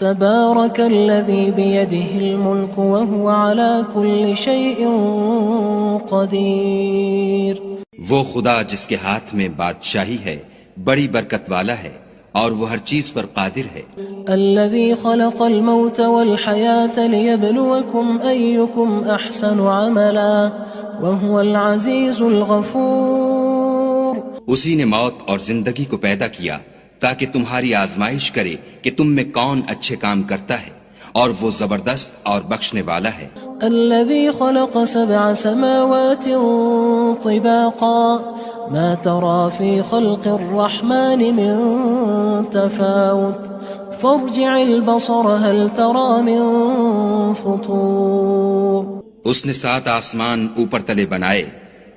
تبارك الذي بيده الملك وهو على كل شيء قدير. وہ خدا جس کے ہاتھ میں بادشاہی ہے بڑی برکت والا ہے اور وہ ہر چیز پر قادر ہے. الذي خلق الموت والحياة ليبلوكم أيكم أحسن عملا وهو العزيز الغفور. اسی نے موت اور زندگی کو پیدا کیا تاکہ تمہاری آزمائش کرے کہ تم میں کون اچھے کام کرتا ہے اور وہ زبردست اور بخشنے والا ہے. الذي خلق 7 سماوات طباقا ما ترى في خلق الرحمن من تفاوت فارجع البصر هل ترى من فطور. اس نے 7 آسمان اوپر تلے بنائے.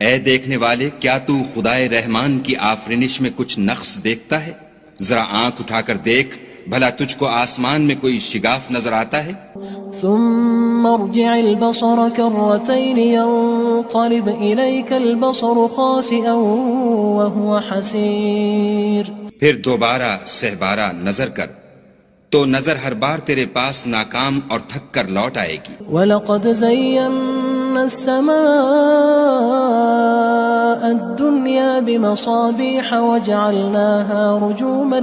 اے دیکھنے والے، کیا تو خدائے رحمان کی آفرینش میں کچھ نقص دیکھتا ہے؟ ذرا آنکھ اٹھا کر دیکھ، بھلا تجھ کو آسمان میں کوئی شگاف نظر آتا ہے؟ ثم ارجع البصر كرتين ينقلب إليك البصر خاسئا وهو حسير. پھر دوبارہ سہبارہ نظر کر تو نظر ہر بار تیرے پاس ناکام اور تھک کر لوٹ آئے گی. وَلَقَدْ زَيَّنَّا السَّمَاءَ الدُّنْيَا بِمَصَابِيحَ وَجَعَلْنَاهَا رُجُومًا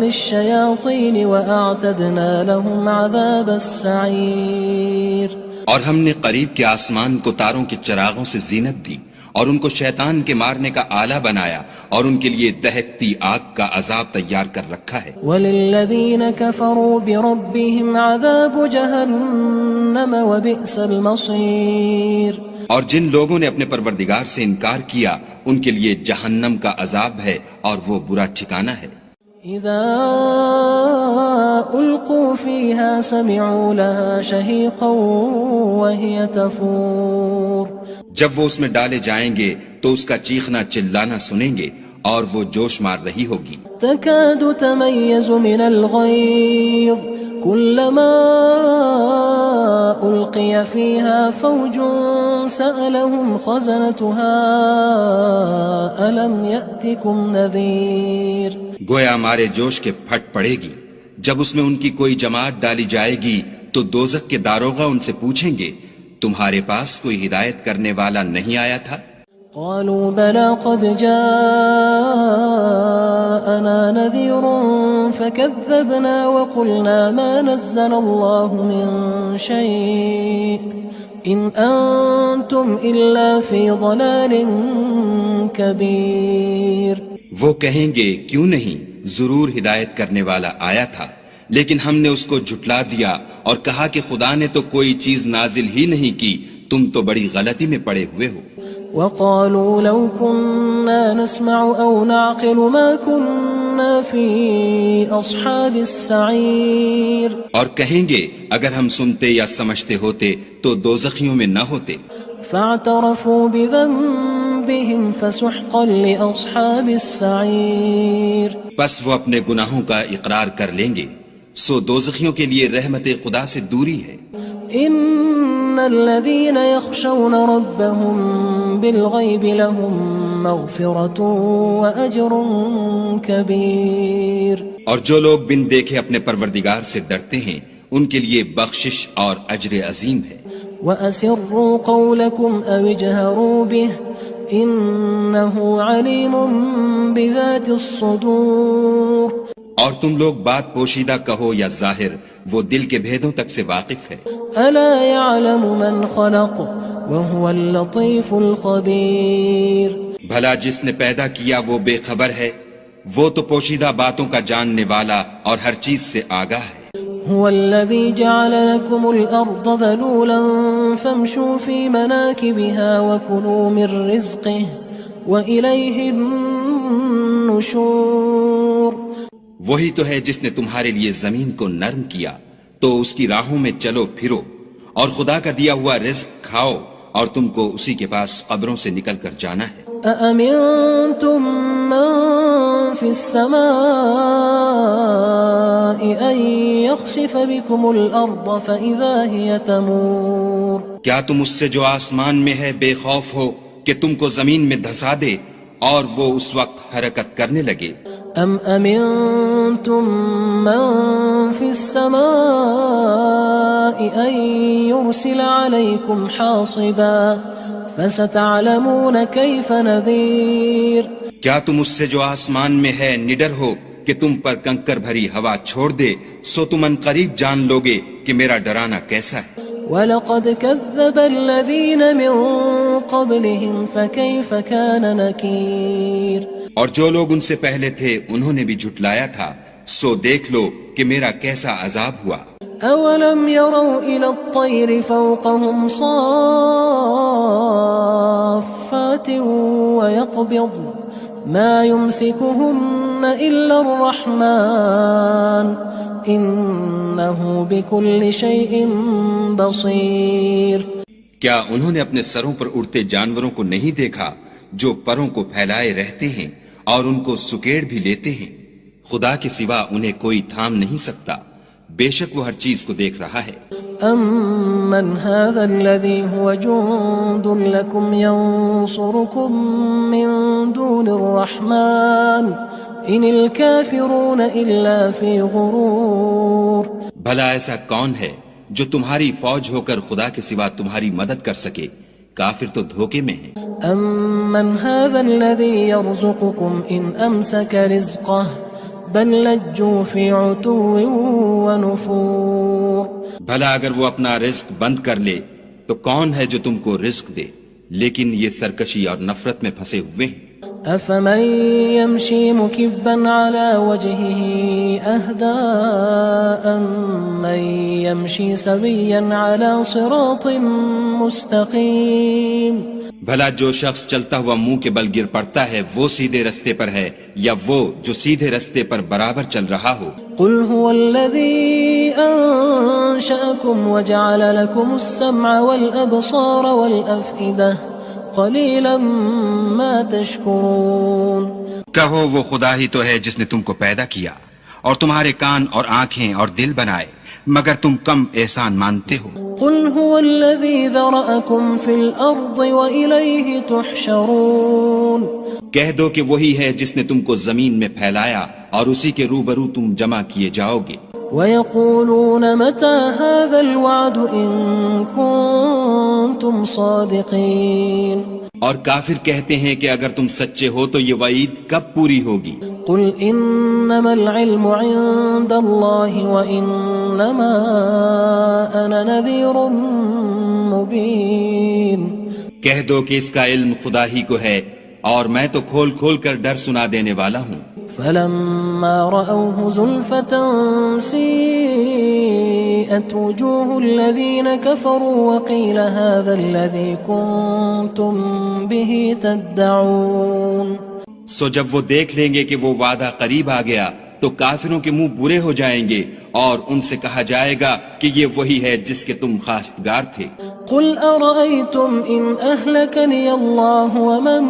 لِلشَّيَاطِينِ وَأَعْتَدْنَا لَهُمْ عَذَابَ السَّعِيرِ. اور ہم نے قریب کے آسمان کو تاروں کے چراغوں سے زینت دی اور ان کو شیطان کے مارنے کا آلہ بنایا اور ان کے لیے دہکتی آگ کا عذاب تیار کر رکھا ہے. وَلِلَّذِينَ كَفَرُوا بِرَبِّهِمْ عَذَابُ جَهَنَّمَ وَبِئْسَ الْمَصِيرُ. اور جن لوگوں نے اپنے پروردگار سے انکار کیا ان کے لیے جہنم کا عذاب ہے اور وہ برا ٹھکانہ ہے. اذا القوا فيها سمعوا لها شهيقا وهي تفور. جب وہ اس میں ڈالے جائیں گے تو اس کا چیخنا چلانا سنیں گے اور وہ جوش مار رہی ہوگی. تكاد تميز من الغيظ كلما ألقي فيها فوج سألهم خزنتها ألم يأتكم نذير. گویا مارے جوش کے پھٹ پڑے گی. جب اس میں ان کی کوئی جماعت ڈالی جائے گی تو دوزخ کے داروغہ ان سے پوچھیں گے تمہارے پاس کوئی ہدایت کرنے والا نہیں آیا تھا؟ قالوا بلى قد جاءنا نذير فكذبنا وقلنا ما نزل الله من شيء إن أنتم إلا في ضلال كبير. وہ کہیں گے کیوں نہیں، ضرور ہدایت کرنے والا آیا تھا، لیکن ہم نے اس کو جھٹلا دیا اور کہا کہ خدا نے تو کوئی چیز نازل ہی نہیں کی، تم تو بڑی غلطی میں پڑے ہوئے ہو. وقالوا لو كنا نسمع أو نعقل ما كنا في أصحاب السعير. اور کہیں گے اگر ہم سنتے یا سمجھتے ہوتے تو دوزخیوں میں نہ ہوتے. فاعترفوا بذنبهم فسحقا لأصحاب السعير. بس وہ اپنے گناہوں کا اقرار کر لیں گے، سو دوزخیوں کے لیے رحمت خدا سے دوری ہے. ان الذين يخشون ربهم بالغيب لهم مغفرة واجر كبير. اور جو لوگ بن دیکھے اپنے پروردگار سے ڈرتے ہیں ان کے لیے بخشش اور اجر عظیم ہے. وَأَسِرُّوا قَوْلَكُمْ أَوِ اجْهَرُوا بِهِ إِنَّهُ عَلِيمٌ بِذَاتِ الصُّدُورِ. اور تم لوگ بات پوشیدہ کہو یا ظاہر، وہ دل کے بھیدوں تک سے واقف ہے. أَلَا يَعْلَمُ مَنْ خَلَقَ وَهُوَ اللَّطِيفُ الْخَبِيرُ. بھلا جس نے پیدا کیا وہ بے خبر ہے، وہ تو پوشیدہ باتوں کا جاننے والا اور ہر چیز سے آگاہ ہے. هو الذي جعل لكم الأرض ذلولا فامشوا في مناكبها وكلوا من رزقه وإليه النشور. وہی تو ہے جس نے تمہارے لیے زمین کو نرم کیا تو اس کی راہوں میں چلو پھرو اور خدا کا دیا ہوا رزق کھاؤ اور تم کو اسی کے پاس قبروں سے نکل کر جانا ہے. أأمنتم من في السماء أن يخسف بكم الأرض فإذا هي تمور. کیا تم اس سے جو آسمان میں ہے بے خوف ہو کہ تم کو زمین میں دھسا دے اور وہ اس وقت حرکت کرنے لگے. ام امنتم من في السماء ان يرسل عليكم حاصبا فستعلمون كيف نذير. کیا تم اس سے جو آسمان میں ہے نڈر ہو کہ تم پر کنکر بھری ہوا چھوڑ دے؟ سو تم ان قریب جان لوگے کہ میرا ڈرانا کیسا ہے. وَلَقَدْ كَذَّبَ الَّذِينَ مِن قَبْلِهِمْ فَكَيْفَ كَانَ نَكِيرٌ. اور جو لوگ ان سے پہلے تھے انہوں نے بھی جھٹلایا تھا، سو دیکھ لو کہ میرا کیسا عذاب ہوا. أَوَلَمْ يَرَوْا إِلَى الطَّيْرِ فَوْقَهُمْ صَافَّاتٍ وَيَقْبِضْنَ مَا يُمْسِكُهُنَّ إِلَّا الرَّحْمَنُ إِنَّهُ بِكُلِّ شَيْءٍ بَصِيرٌ. کیا انہوں نے اپنے سروں پر اڑتے جانوروں کو نہیں دیکھا جو پروں کو پھیلائے رہتے ہیں اور ان کو سکیڑ بھی لیتے ہیں؟ خدا کے سوا انہیں کوئی تھام نہیں سکتا، بے شک وہ ہر چیز کو دیکھ رہا ہے. أَمَّنْ هَذَا الَّذِي هُوَ جُندٌ لَكُمْ يَنصُرُكُم مِّن دُونِ الرَّحْمَنِ إِنِ الْكَافِرُونَ إِلَّا فِي غُرُورٍ. بھلا ایسا کون ہے جو تمہاری فوج ہو کر خدا کے سوا تمہاری مدد کر سکے؟ کافر تو دھوکے میں ہیں. أَمَّنْ هَذَا الَّذِي يَرْزُقُكُمْ إِنْ أَمْسَكَ رِزْقَهُ بَلْ لَجُّوا فِي عُتُوٍّ وَنُفُورٍ. بھلا اگر وہ اپنا رزق بند کر لے تو کون ہے جو تم کو رزق دے؟ لیکن یہ سرکشی اور نفرت میں پھنسے ہوئے ہیں. أَفَمَن يَمْشِي مُكِبًّا عَلَى وَجْهِهِ أَهْدَىٰ أَمَّن يَمْشِي سَوِيًّا عَلَى صِرَاطٍ مُّسْتَقِيمٍ. بھلا جو شخص چلتا ہوا منہ کے بل گر پڑتا ہے وہ سیدھے رستے پر ہے یا وہ جو سیدھے رستے پر برابر چل رہا ہو؟ قُلْ هُوَ الَّذِي أَنشَأَكُمْ وَجَعَلَ لَكُمُ السَّمْعَ وَالْأَبْصَارَ وَالْأَفْئِدَةَ قَلِيلًا مَا تَشْكُرُونَ. کہو وہ خدا ہی تو ہے جس نے تم کو پیدا کیا اور تمہارے کان اور آنکھیں اور دل بنائے، مگر تم کم احسان مانتے ہو. قُلْ هُوَ الَّذِي ذَرَأَكُمْ فِي الْأَرْضِ وَإِلَيْهِ تُحْشَرُونَ. کہہ دو کہ وہی ہے جس نے تم کو زمین میں پھیلایا اور اسی کے روبرو تم جمع کیے جاؤ گے. وَيَقُولُونَ مَتَى هَذَا الْوَعْدُ إِن كُنتُمْ صَادِقِينَ. اور کافر کہتے ہیں کہ اگر تم سچے ہو تو یہ وعید کب پوری ہوگی؟ قُلْ إِنَّمَا الْعِلْمُ عِندَ اللَّهِ وَإِنَّمَا أَنَا نَذِيرٌ مُّبِينٌ. کہہ دو کہ اس کا علم خدا ہی کو ہے اور میں تو کھول کھول کر ڈر سنا دینے والا ہوں. فَلَمَّا رَأَوْهُ زُلْفَةً سِيئَتْ وُجُوهُ الَّذِينَ كَفَرُوا وَقِيلَ هَذَا الَّذِي كُنتُم بِهِ تَدَّعُونَ. سو جب وہ دیکھ لیں گے کہ وہ وعدہ قریب آ گیا تو کافروں کے منہ برے ہو جائیں گے اور ان سے کہا جائے گا کہ یہ وہی ہے جس کے تم خواستگار تھے. قُلْ أَرَأَيْتُمْ إِنْ أَهْلَكَنِيَ اللَّهُ وَمَن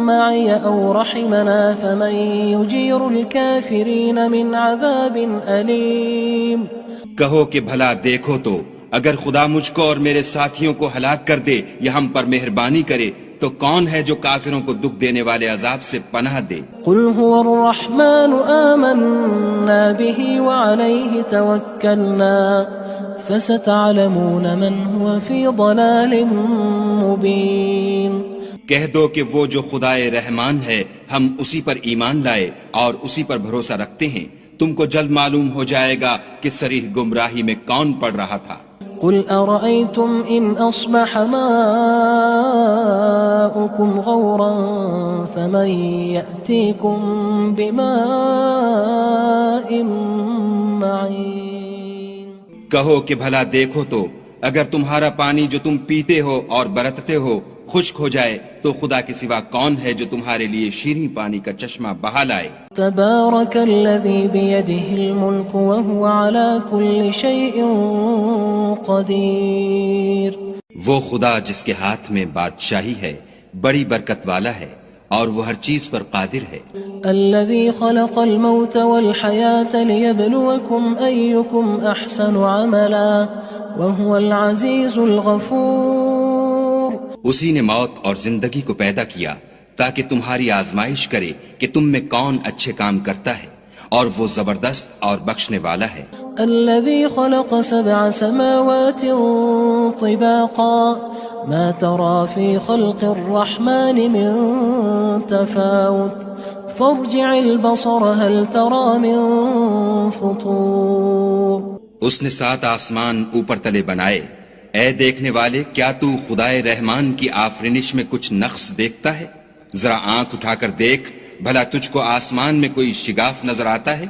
مَّعِيَ أَوْ رَحِمَنَا فَمَن يُجِيرُ الْكَافِرِينَ مِنْ عَذَابٍ أَلِيمٍ. کہو کہ بھلا دیکھو تو اگر خدا مجھ کو اور میرے ساتھیوں کو ہلاک کر دے یا ہم پر مہربانی کرے تو کون ہے جو کافروں کو دکھ دینے والے عذاب سے پناہ دے؟ قُلْ هُوَ الرَّحْمَنُ آمَنَّا بِهِ وَعَلَيْهِ تَوَكَّلْنَا فَسَتَعْلَمُونَ مَنْ هُوَ فِي ضَلَالٍ مُّبِينٍ. کہہ دو کہ وہ جو خدائے رحمان ہے ہم اسی پر ایمان لائے اور اسی پر بھروسہ رکھتے ہیں، تم کو جلد معلوم ہو جائے گا کہ صریح گمراہی میں کون پڑ رہا تھا. قُلْ أَرَأَيْتُمْ إِنْ أَصْبَحَ مَاؤُكُمْ غَوْرًا فَمَن يَأْتِيكُم بِمَاءٍ مَّعِينٍ. کہو کہ بھلا دیکھو تو اگر تمہارا پانی جو تم پیتے ہو اور برتتے ہو خشک ہو جائے تو خدا کے سوا کون ہے جو تمہارے لیے شیریں پانی کا چشمہ بہا لائے. تبارک الذی بیدہ الملک وہو علی کل شیء قدیر. وہ خدا جس کے ہاتھ میں بادشاہی ہے بڑی برکت والا ہے اور وہ ہر چیز پر قادر ہے. الذي خلق الموت والحياة ليبلوكم أيكم أحسن عملا وهو العزيز الغفور. اسی نے موت اور زندگی کو پیدا کیا تاکہ تمہاری آزمائش کرے کہ تم میں کون اچھے کام کرتا ہے، اور وہ زبردست اور بخشنے والا ہے۔ الذي خلق 7 سماوات طباقا ما ترى في خلق الرحمن من تفاوت فارجع البصر هل ترى من فطور۔ اس نے 7 آسمان اوپر تلے بنائے، اے دیکھنے والے کیا تو خدائے رحمان کی آفرینش میں کچھ نقص دیکھتا ہے؟ ذرا آنکھ اٹھا کر دیکھ، بھلا تجھ کو آسمان میں کوئی شگاف نظر آتا ہے؟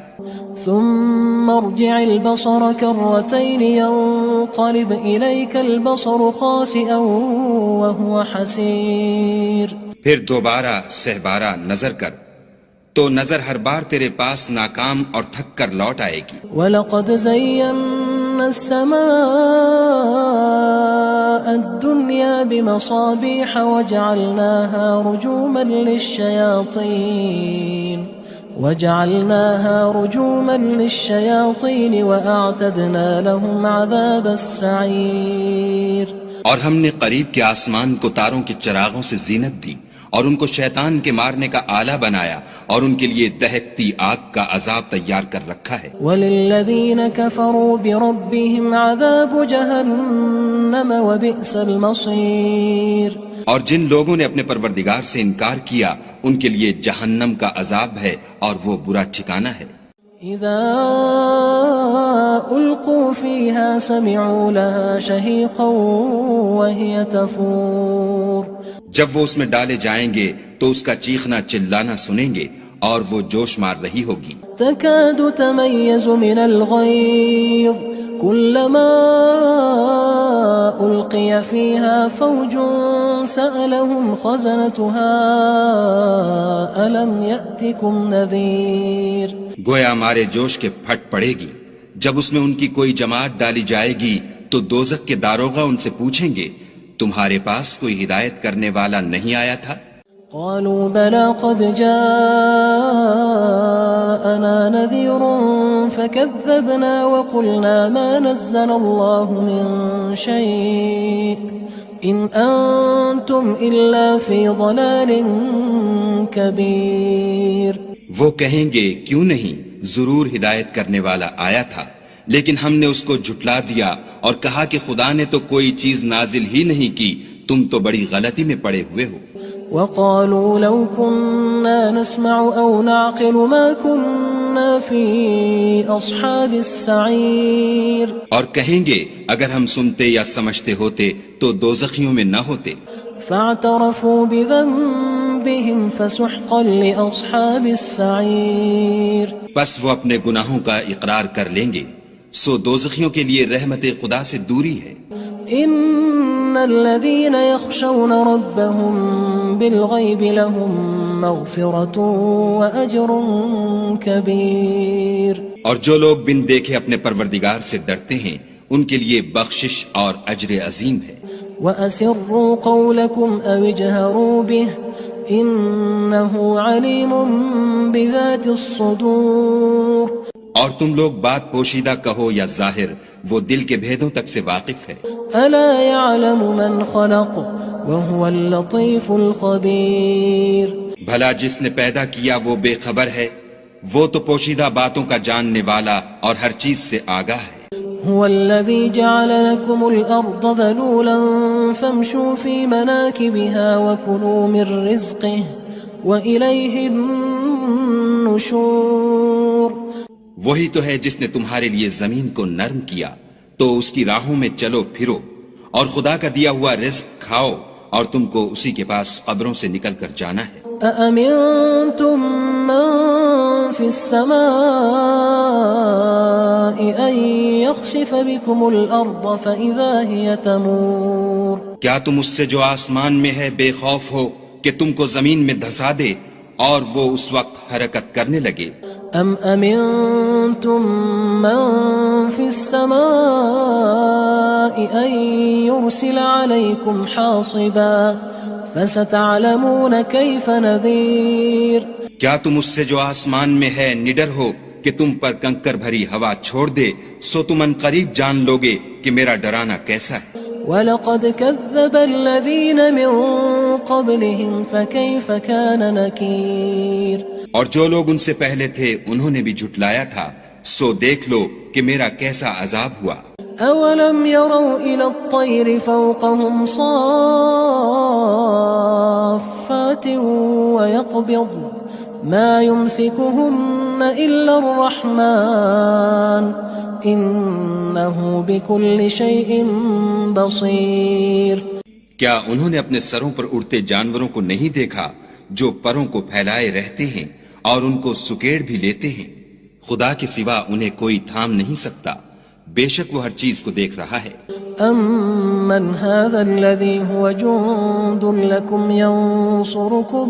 ثم ارجع البصر كرتين ينقلب إليك البصر خاسئا وهو حسير۔ پھر دوبارہ سہبارہ نظر کر تو نظر ہر بار تیرے پاس ناکام اور تھک کر لوٹ آئے گی۔ وَلَقَدْ زَيَّنَّا السَّمَاءَ الدُّنْيَا بِمَصَابِيحَ وَجَعَلْنَاهَا رُجُومًا لِلشَّيَاطِينِ وَأَعْتَدْنَا لَهُمْ عَذَابَ السَّعِيرِ۔ اور ہم نے قریب کے آسمان کو تاروں کے چراغوں سے زینت دی، اور ان کو شیطان کے مارنے کا آلہ بنایا، اور ان کے لیے دہکتی آگ کا عذاب تیار کر رکھا ہے۔ وَلِلَّذِينَ كَفَرُوا بِرَبِّهِمْ عَذَابُ جَهَنَّمَ وَبِئْسَ الْمَصِيرُ۔ اور جن لوگوں نے اپنے پروردگار سے انکار کیا ان کے لیے جہنم کا عذاب ہے، اور وہ برا ٹھکانہ ہے۔ اذا القوا فيها سمعوا لها شهيقا وهي تفور۔ جب وہ اس میں ڈالے جائیں گے تو اس کا چیخنا چلانا سنیں گے، اور وہ جوش مار رہی ہوگی۔ تكاد تميز من الغيظ كلما ألقي فيها فوج سألهم خزنتها ألم يأتكم نذير۔ گویا مارے جوش کے پھٹ پڑے گی، جب اس میں ان کی کوئی جماعت ڈالی جائے گی تو دوزخ کے داروغہ ان سے پوچھیں گے تمہارے پاس کوئی ہدایت کرنے والا نہیں آیا تھا؟ قالوا بلى قد جاءنا نذير فكذبنا وقلنا ما نزل الله من شيء إن أنتم إلا في ضلال كبير۔ وہ کہیں گے کیوں نہیں، ضرور ہدایت کرنے والا آیا تھا، لیکن ہم نے اس کو جھٹلا دیا اور کہا کہ خدا نے تو کوئی چیز نازل ہی نہیں کی، تم تو بڑی غلطی میں پڑے ہوئے ہو۔ وقالوا لو كنا نسمع أو نعقل ما كنا في أصحاب السعير۔ اور کہیں گے اگر ہم سنتے یا سمجھتے ہوتے تو دوزخیوں میں نہ ہوتے۔ فاعترفوا بذنبهم فسحقا لأصحاب السعير۔ بس وہ اپنے گناہوں کا اقرار کر لیں گے، سو دوزخیوں کے لیے رحمت خدا سے دوری ہے۔ ان الذين يخشون ربهم بالغيب لهم مغفرة واجر كبير۔ اور جو لوگ بن دیکھے اپنے پروردگار سے ڈرتے ہیں ان کے لیے بخشش اور اجر عظیم ہے۔ واسروا قولكم او اجهروا به انه عليم بذات الصدور۔ اور تم لوگ بات پوشیدہ کہو یا ظاہر، وہ دل کے بھیدوں تک سے واقف ہے۔ الا يعلم من خلق وهو اللطيف الخبير۔ بھلا جس نے پیدا کیا وہ بے خبر ہے، وہ تو پوشیدہ باتوں کا جاننے والا اور ہر چیز سے آگاہ ہے۔ هو الذي جعل لكم الأرض ذلولا فامشوا في مناكبها وكلوا من رزقه وإليه النشور۔ وہی تو ہے جس نے تمہارے لیے زمین کو نرم کیا تو اس کی راہوں میں چلو پھرو، اور خدا کا دیا ہوا رزق کھاؤ، اور تم کو اسی کے پاس قبروں سے نکل کر جانا ہے۔ أأمنتم من في السماء أن يخسف بكم الأرض فإذا هي تمور۔ کیا تم اس سے جو آسمان میں ہے بے خوف ہو کہ تم کو زمین میں دھسا دے اور وہ اس وقت حرکت کرنے لگے؟ ام امنتم من في السماء ان يرسل عليكم حاصبا فستعلمون كيف نذير۔ کیا تم اس سے جو آسمان میں ہے نڈر ہو کہ تم پر کنکر بھری ہوا چھوڑ دے، سو تم ان قریب جان لوگے کہ میرا ڈرانا کیسا ہے۔ وَلَقَدْ كَذَّبَ الَّذِينَ مِن قبلهم فكيف كان نكير اور جو لوگ ان سے پہلے تھے انہوں نے بھی جھٹلایا تھا، سو دیکھ لو کہ میرا کیسا عذاب ہوا۔ أولم يروا إلى الطير فوقهم صافات ويقبض ما يمسكهن إلا الرحمن إنه بكل شيء بصير۔ کیا انہوں نے اپنے سروں پر اڑتے جانوروں کو نہیں دیکھا جو پروں کو پھیلائے رہتے ہیں اور ان کو سکیڑ بھی لیتے ہیں؟ خدا کے سوا انہیں کوئی تھام نہیں سکتا، بے شک وہ ہر چیز کو دیکھ رہا ہے۔ أَمَّنْ هَذَا الَّذِي هُوَ جُندٌ لَكُمْ يَنصُرُكُم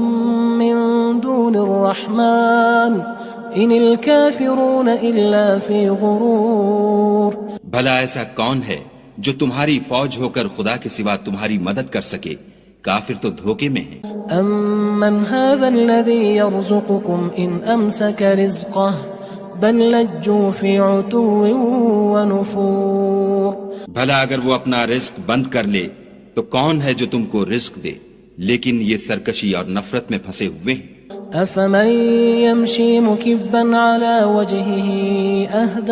مِّن دُونِ الرَّحْمَنِ إِنِ الْكَافِرُونَ إِلَّا فِي غُرُورٍ۔ بھلا ایسا کون ہے جو تمہاری فوج ہو کر خدا کے سوا تمہاری مدد کر سکے؟ کافر تو دھوکے میں ہیں۔ أَمَّنْ هَذَا الَّذِي يَرْزُقُكُمْ إِنْ أَمْسَكَ رِزْقَهُ بل لجوا فی عتو ونفور۔ بھلا اگر وہ اپنا رزق بند کر لے تو کون ہے جو تم کو رزق دے، لیکن یہ سرکشی اور نفرت میں پھنسے ہوئے ہیں۔ افمن يمشي مكبا على وجهه اهدى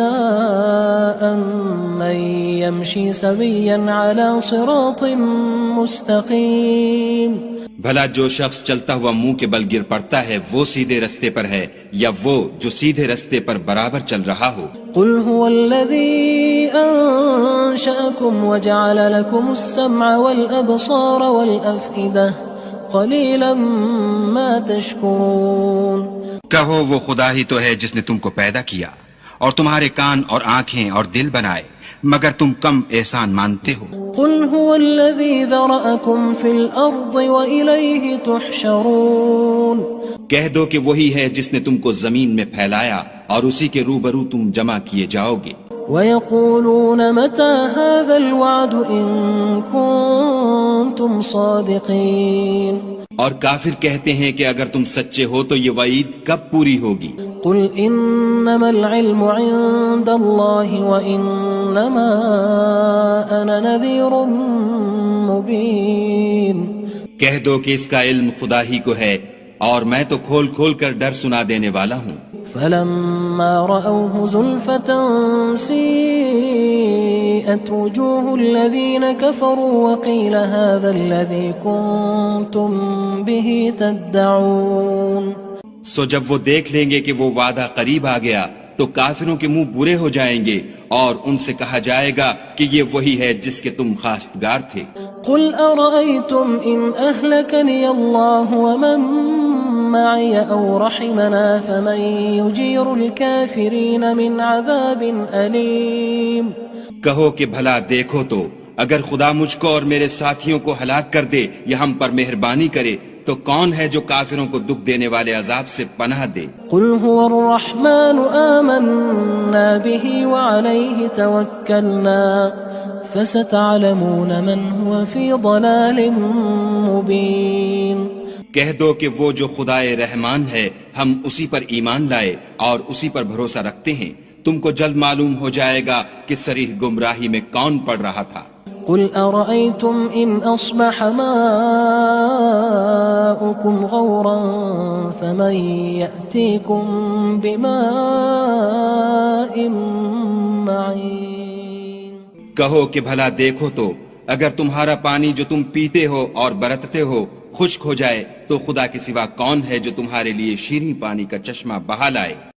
أمن يمشي سويا على صراط مستقيم۔ بھلا جو شخص چلتا ہوا منہ کے بل گر پڑتا ہے وہ سیدھے رستے پر ہے یا وہ جو سیدھے رستے پر برابر چل رہا ہو؟ قل هو الذي أنشأكم وجعل لكم السمع والأبصار والأفئدة قلیلا ما تشکرون۔ کہو وہ خدا ہی تو ہے جس نے تم کو پیدا کیا اور تمہارے کان اور آنکھیں اور دل بنائے، مگر تم کم احسان مانتے ہو۔ قل هو الذی ذرأکم فی الارض وإلیہ تحشرون۔ کہہ دو کہ وہی ہے جس نے تم کو زمین میں پھیلایا اور اسی کے روبرو تم جمع کیے جاؤ گے۔ وَيَقُولُونَ مَتَى هَذَا الْوَعْدُ إِن كُنتُمْ صَادِقِينَ۔ اور کافر کہتے ہیں کہ اگر تم سچے ہو تو یہ وعید کب پوری ہوگی؟ قُلْ إِنَّمَا الْعِلْمُ عِندَ اللَّهِ وَإِنَّمَا أَنَا نَذِيرٌ مُبِينٌ۔ کہہ دو کہ اس کا علم خدا ہی کو ہے اور میں تو کھول کھول کر ڈر سنا دینے والا ہوں۔ فلما رأوه زلفة سيئت وجوه الذين كفروا وقيل هذا الذي كنتم به تدعون۔ سو جب وہ دیکھ لیں گے کہ وہ وعدہ قریب آ گیا تو کافروں کے منہ برے ہو جائیں گے اور ان سے کہا جائے گا کہ یہ وہی ہے جس کے تم خواستگار تھے۔ قل أرأيتم إن أهلكني الله ومن معي أو رحمنا فمن يجير الكافرين من عذاب أليم۔ کہو کہ بھلا دیکھو تو اگر خدا مجھ کو اور میرے ساتھیوں کو ہلاک کر دے یا ہم پر مہربانی کرے تو کون ہے جو کافروں کو دکھ دینے والے عذاب سے پناہ دے؟ قل هو الرحمن آمنا به وعليه توكلنا فستعلمون من هو في ضلال مبين۔ کہہ دو کہ وہ جو خدائے رحمان ہے ہم اسی پر ایمان لائے اور اسی پر بھروسہ رکھتے ہیں، تم کو جلد معلوم ہو جائے گا کہ صریح گمراہی میں کون پڑ رہا تھا۔ قل أرأيتم إن أصبح ماؤكم غورا فمن يأتيكم بماء معين۔ کہو کہ بھلا دیکھو تو اگر تمہارا پانی جو تم پیتے ہو اور برتتے ہو خشک ہو جائے تو خدا کے سوا کون ہے جو تمہارے لیے شیریں پانی کا چشمہ بہا لائے؟